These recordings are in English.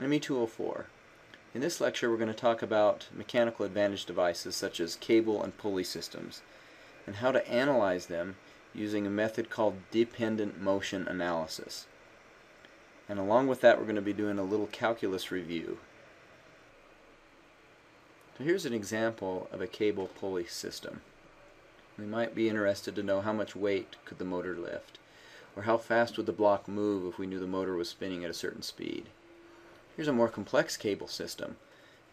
Enemy 204. In this lecture we're going to talk about mechanical advantage devices such as cable and pulley systems and how to analyze them using a method called dependent motion analysis. And along with that we're going to be doing a little calculus review. So here's an example of a cable pulley system. We might be interested to know how much weight could the motor lift, or how fast would the block move if we knew the motor was spinning at a certain speed. Here's a more complex cable system.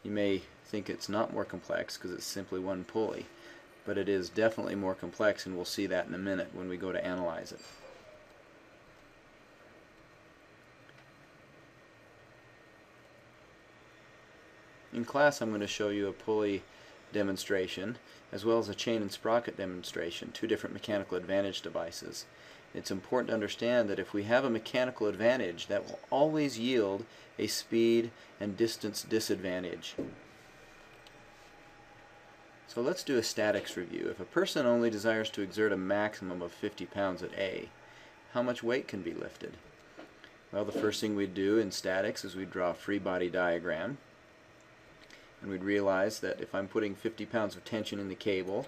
You may think it's not more complex because it's simply one pulley, but it is definitely more complex, and we'll see that in a minute when we go to analyze it. In class I'm going to show you a pulley demonstration as well as a chain and sprocket demonstration, two different mechanical advantage devices. It's important to understand that if we have a mechanical advantage, that will always yield a speed and distance disadvantage. So let's do a statics review. If a person only desires to exert a maximum of 50 pounds at A, how much weight can be lifted? Well, the first thing we'd do in statics is we'd draw a free body diagram, and we'd realize that if I'm putting 50 pounds of tension in the cable,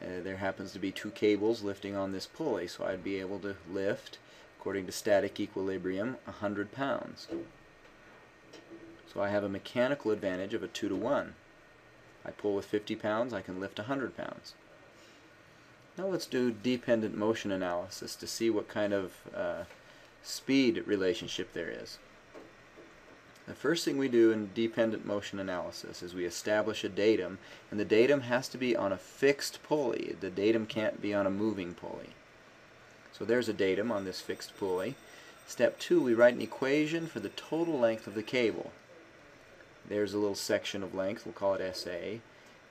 there happens to be two cables lifting on this pulley, so I'd be able to lift, according to static equilibrium, 100 pounds. So I have a mechanical advantage of a 2 to 1. I pull with 50 pounds, I can lift 100 pounds. Now let's do dependent motion analysis to see what kind of speed relationship there is. The first thing we do in dependent motion analysis is we establish a datum, and the datum has to be on a fixed pulley. The datum can't be on a moving pulley. So there's a datum on this fixed pulley. Step 2, we write an equation for the total length of the cable. There's a little section of length, we'll call it SA.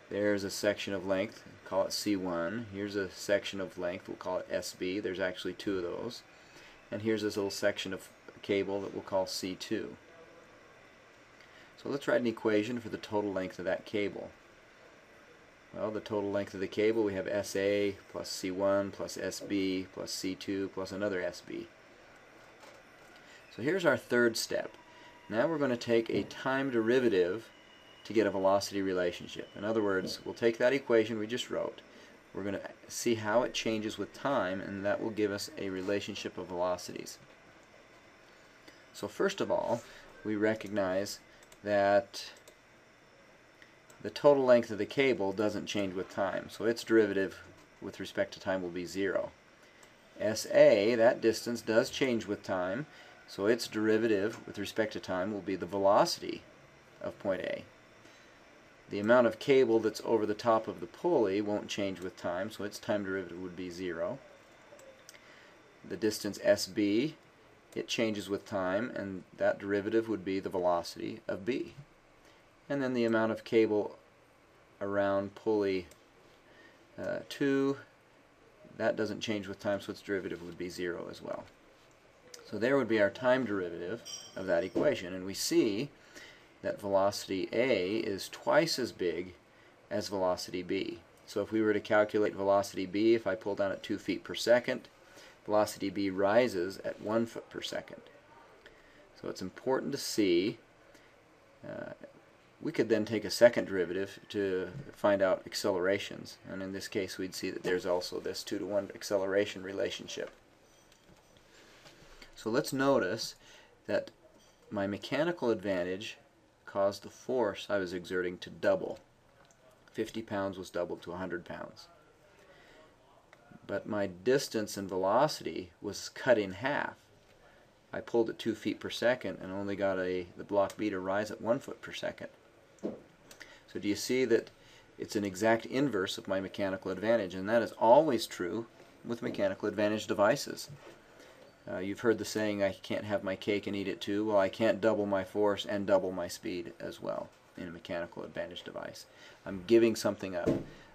There's a section of length, call it C1. Here's a section of length, we'll call it SB. There's actually two of those. And here's this little section of cable that we'll call C2. So let's write an equation for the total length of that cable. Well, the total length of the cable, we have SA plus C1 plus SB plus C2 plus another SB. So here's our third step. Now we're going to take a time derivative to get a velocity relationship. In other words, we'll take that equation we just wrote. We're going to see how it changes with time, and that will give us a relationship of velocities. So first of all, we recognize that the total length of the cable doesn't change with time, so its derivative with respect to time will be 0. SA, that distance, does change with time, so its derivative with respect to time will be the velocity of point A. The amount of cable that's over the top of the pulley won't change with time, so its time derivative would be 0. The distance SB, it changes with time, and that derivative would be the velocity of B. And then the amount of cable around pulley 2, that doesn't change with time, so its derivative would be 0 as well. So there would be our time derivative of that equation, and we see that velocity A is twice as big as velocity B. So if we were to calculate velocity B, if I pull down at 2 feet per second, velocity B rises at 1 foot per second. So it's important to see. We could then take a second derivative to find out accelerations, and in this case we'd see that there's also this 2 to 1 acceleration relationship. So let's notice that my mechanical advantage caused the force I was exerting to double. 50 pounds was doubled to 100 pounds. But my distance and velocity was cut in half. I pulled at 2 feet per second and only got the block B to rise at 1 foot per second. So do you see that it's an exact inverse of my mechanical advantage, and that is always true with mechanical advantage devices. You've heard the saying, I can't have my cake and eat it too. Well, I can't double my force and double my speed as well in a mechanical advantage device. I'm giving something up.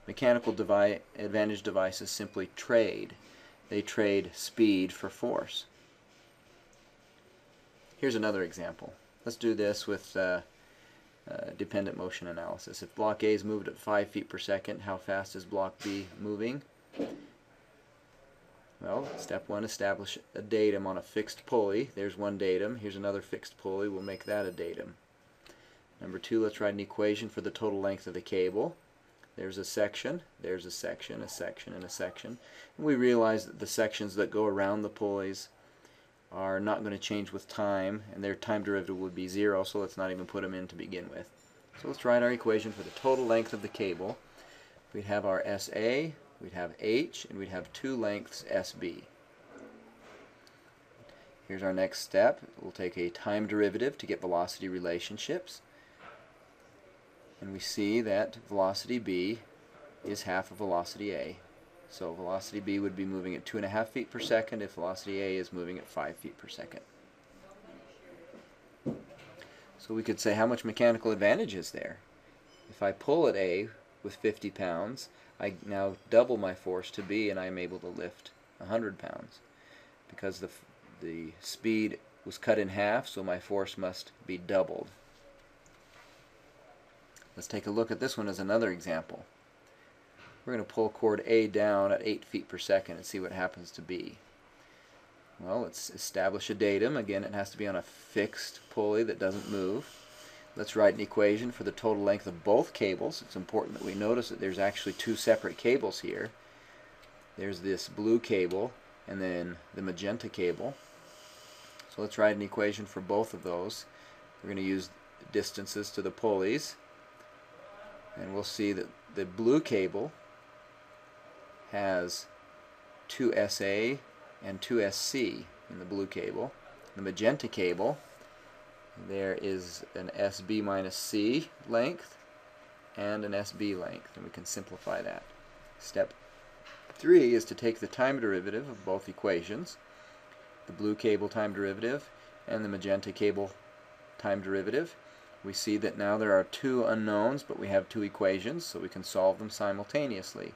Mechanical advantage devices simply trade. They trade speed for force. Here's another example. Let's do this with dependent motion analysis. If block A is moved at 5 feet per second, how fast is block B moving? Well, step one, establish a datum on a fixed pulley. There's one datum. Here's another fixed pulley. We'll make that a datum. Number two, let's write an equation for the total length of the cable. There's a section, there's a section, a section, and a section. And we realize that the sections that go around the pulleys are not going to change with time, and their time derivative would be 0, so let's not even put them in to begin with. So let's write our equation for the total length of the cable. We'd have our SA, we'd have H, and we'd have two lengths SB. Here's our next step. We'll take a time derivative to get velocity relationships. And we see that velocity B is half of velocity A. So velocity B would be moving at 2.5 feet per second if velocity A is moving at 5 feet per second. So we could say, how much mechanical advantage is there? If I pull at A with 50 pounds, I now double my force to B and I'm able to lift 100 pounds. Because the speed was cut in half, so my force must be doubled. Let's take a look at this one as another example. We're going to pull cord A down at 8 feet per second and see what happens to B. Well, let's establish a datum. Again, it has to be on a fixed pulley that doesn't move. Let's write an equation for the total length of both cables. It's important that we notice that there's actually two separate cables here. There's this blue cable and then the magenta cable. So let's write an equation for both of those. We're going to use distances to the pulleys. And we'll see that the blue cable has 2 SA and 2 SC in the blue cable. The magenta cable, there is an SB minus C length and an SB length, and we can simplify that. Step 3 is to take the time derivative of both equations, the blue cable time derivative and the magenta cable time derivative. We see that now there are two unknowns, but we have two equations, so we can solve them simultaneously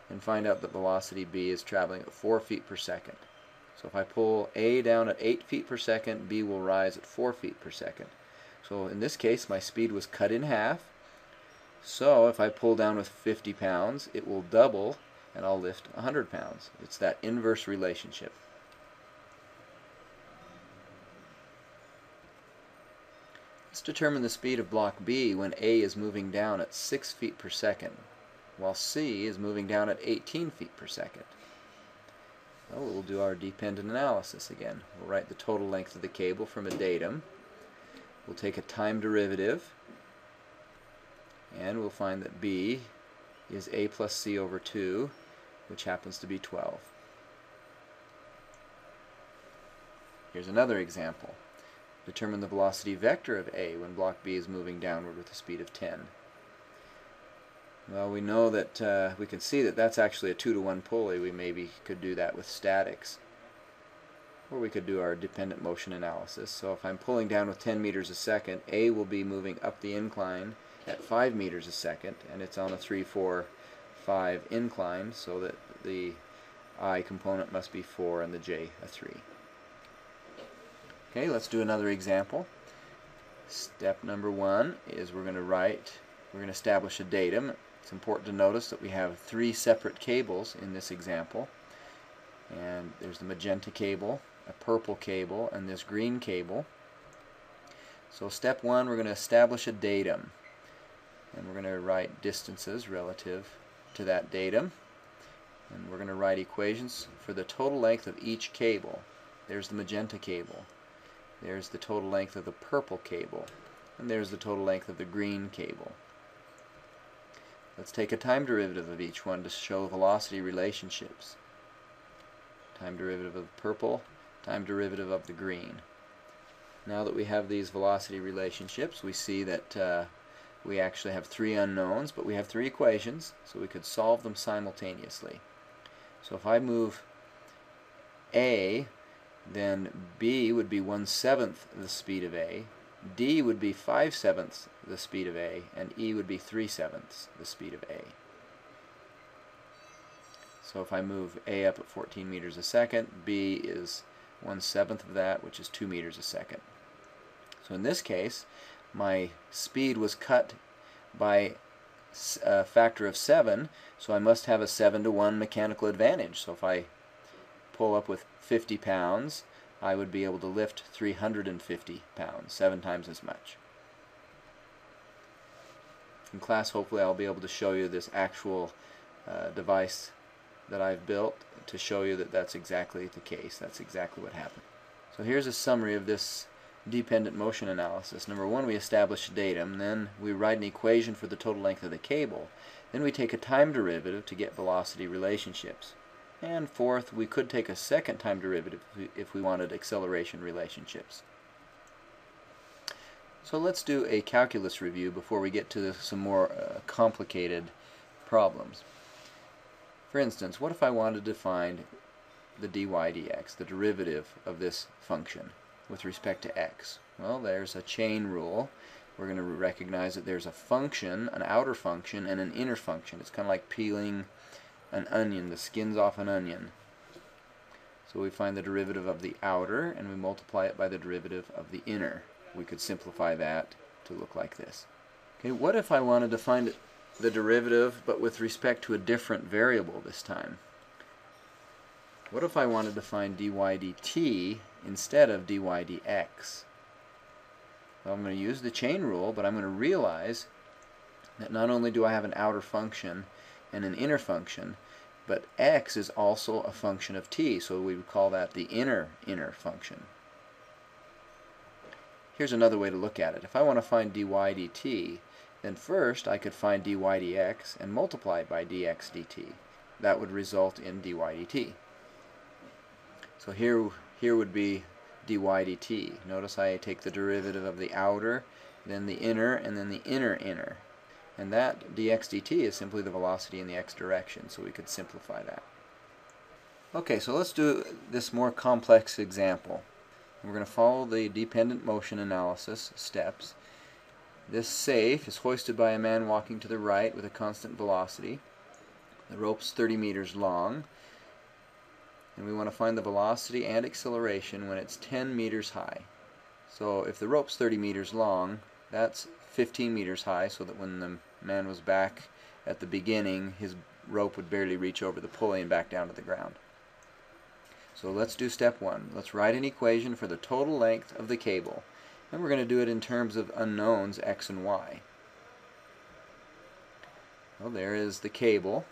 and find out that velocity B is traveling at 4 feet per second. So if I pull A down at 8 feet per second, B will rise at 4 feet per second. So in this case, my speed was cut in half. So if I pull down with 50 pounds, it will double and I'll lift 100 pounds. It's that inverse relationship. Let's determine the speed of block B when A is moving down at 6 feet per second, while C is moving down at 18 feet per second. Well, we'll do our dependent analysis again. We'll write the total length of the cable from a datum. We'll take a time derivative, and we'll find that B is A plus C over 2, which happens to be 12. Here's another example. Determine the velocity vector of A when block B is moving downward with a speed of 10. Well, we know that we can see that that's actually a 2-to-1 pulley. We maybe could do that with statics. Or we could do our dependent motion analysis. So if I'm pulling down with 10 meters a second, A will be moving up the incline at 5 meters a second, and it's on a 3, 4, 5 incline, so that the I component must be 4 and the J a 3. Okay, let's do another example. Step number 1 is we're going to establish a datum. It's important to notice that we have 3 separate cables in this example. And there's the magenta cable, a purple cable, and this green cable. So step 1, we're going to establish a datum. And we're going to write distances relative to that datum. And we're going to write equations for the total length of each cable. There's the magenta cable. There's the total length of the purple cable. And there's the total length of the green cable. Let's take a time derivative of each one to show velocity relationships. Time derivative of the purple, time derivative of the green. Now that we have these velocity relationships, we see that we actually have 3 unknowns, but we have 3 equations, so we could solve them simultaneously. So if I move A, then B would be 1/7 the speed of A, D would be 5/7 the speed of A, and E would be 3/7 the speed of A. So if I move A up at 14 meters a second, B is 1/7 of that, which is 2 meters a second. So in this case, my speed was cut by a factor of 7, so I must have a 7-to-1 mechanical advantage. So if I pull up with 50 pounds, I would be able to lift 350 pounds, 7 times as much. In class, hopefully I'll be able to show you this actual device that I've built to show you that that's exactly the case. That's exactly what happened. So here's a summary of this dependent motion analysis. Number one, we establish a datum, then we write an equation for the total length of the cable, then we take a time derivative to get velocity relationships, and fourth, we could take a second time derivative if we wanted acceleration relationships. So let's do a calculus review before we get to some more complicated problems. For instance, what if I wanted to find the dy dx, the derivative of this function with respect to x? Well, there's a chain rule. We're going to recognize that there's a function, an outer function, and an inner function. It's kind of like peeling an onion, the skins off an onion. So we find the derivative of the outer and we multiply it by the derivative of the inner. We could simplify that to look like this. Okay, what if I wanted to find the derivative but with respect to a different variable this time? What if I wanted to find dy dt instead of dy dx? Well, I'm going to use the chain rule, but I'm going to realize that not only do I have an outer function and an inner function, but x is also a function of t, so we would call that the inner function. Here's another way to look at it. If I want to find dy dt, then first I could find dy dx and multiply it by dx dt. That would result in dy dt. So here would be dy dt. Notice I take the derivative of the outer, then the inner, and then the inner. And that dx dt is simply the velocity in the x direction, so we could simplify that. Okay, so let's do this more complex example. We're going to follow the dependent motion analysis steps. This safe is hoisted by a man walking to the right with a constant velocity. The rope's 30 meters long, and we want to find the velocity and acceleration when it's 10 meters high. So if the rope's 30 meters long, that's 15 meters high, so that when the man was back at the beginning, his rope would barely reach over the pulley and back down to the ground. So let's do step one. Let's write an equation for the total length of the cable, and we're going to do it in terms of unknowns x and y. Well, there is the cable.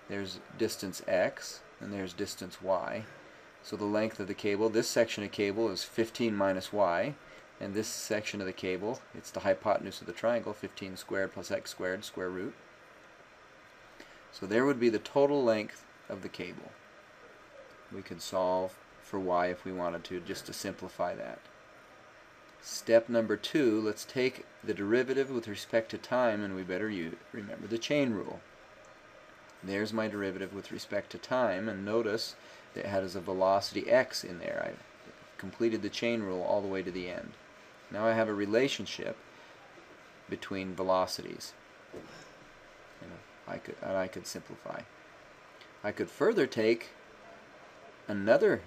There's distance x, and there's distance y. So the length of the cable, this section of cable is 15 minus y, and this section of the cable, it's the hypotenuse of the triangle, 15 squared plus x squared, square root. So there would be the total length of the cable. We could solve for y if we wanted to, just to simplify that. Step number two, let's take the derivative with respect to time, and we better remember the chain rule. There's my derivative with respect to time, and notice that it has a velocity x in there. I completed the chain rule all the way to the end. Now I have a relationship between velocities, and I could simplify. I could further take another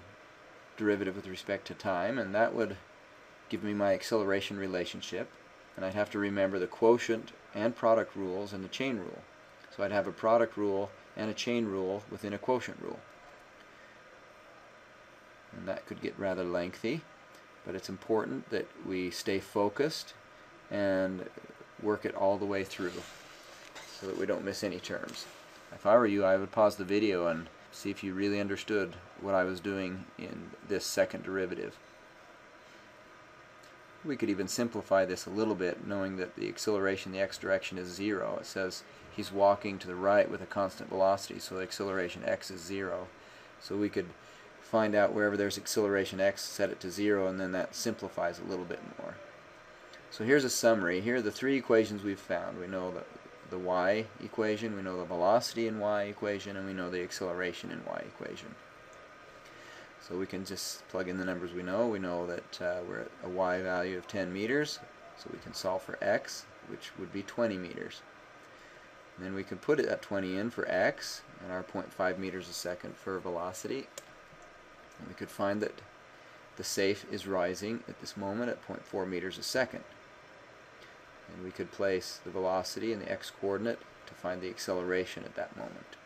derivative with respect to time, and that would give me my acceleration relationship, and I'd have to remember the quotient and product rules and the chain rule. So I'd have a product rule and a chain rule within a quotient rule. And that could get rather lengthy, but it's important that we stay focused and work it all the way through so that we don't miss any terms. If I were you, I would pause the video and see if you really understood what I was doing in this second derivative. We could even simplify this a little bit, knowing that the acceleration in the x direction is 0. It says he's walking to the right with a constant velocity, so the acceleration x is 0. So we could find out wherever there's acceleration x, set it to 0, and then that simplifies a little bit more. So here's a summary. Here are the three equations we've found. We know the y equation, we know the velocity in y equation, and we know the acceleration in y equation. So we can just plug in the numbers we know. We know that we're at a y value of 10 meters, so we can solve for x, which would be 20 meters. And then we can put it at 20 in for x, and our 0.5 meters a second for velocity. And we could find that the safe is rising at this moment at 0.4 meters a second. And we could place the velocity in the x-coordinate to find the acceleration at that moment.